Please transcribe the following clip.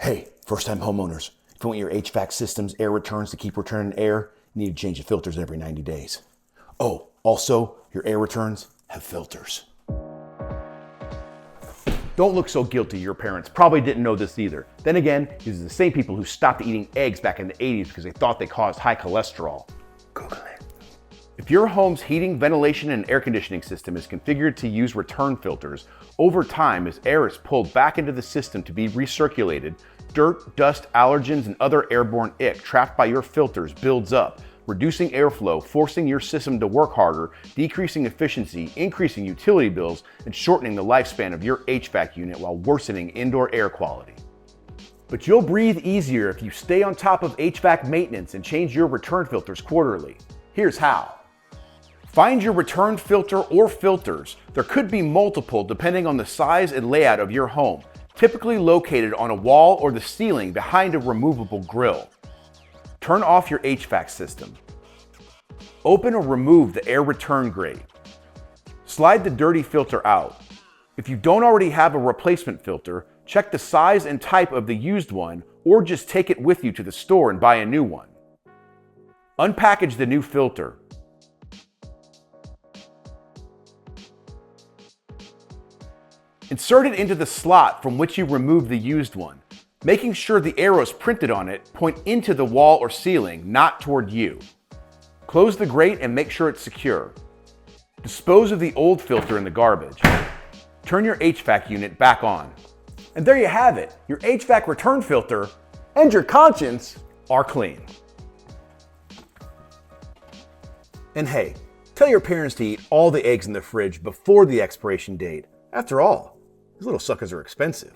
Hey, first-time homeowners, if you want your HVAC system's air returns to keep returning air, you need to change the filters every 90 days. Oh, also, your air returns have filters. Don't look so guilty. Your parents probably didn't know this either. Then again, these are the same people who stopped eating eggs back in the 80s because they thought they caused high cholesterol. Google it. If your home's heating, ventilation, and air conditioning system is configured to use return filters, over time, as air is pulled back into the system to be recirculated, dirt, dust, allergens, and other airborne ick trapped by your filters builds up, reducing airflow, forcing your system to work harder, decreasing efficiency, increasing utility bills, and shortening the lifespan of your HVAC unit while worsening indoor air quality. But you'll breathe easier if you stay on top of HVAC maintenance and change your return filters quarterly. Here's how. Find your return filter or filters. There could be multiple depending on the size and layout of your home, typically located on a wall or the ceiling behind a removable grill. Turn off your HVAC system. Open or remove the air return grate. Slide the dirty filter out. If you don't already have a replacement filter, check the size and type of the used one, or just take it with you to the store and buy a new one. Unpackage the new filter. Insert it into the slot from which you removed the used one, making sure the arrows printed on it point into the wall or ceiling, not toward you. Close the grate and make sure it's secure. Dispose of the old filter in the garbage. Turn your HVAC unit back on. And there you have it. Your HVAC return filter and your conscience are clean. And hey, tell your parents to eat all the eggs in the fridge before the expiration date. After all, these little suckers are expensive.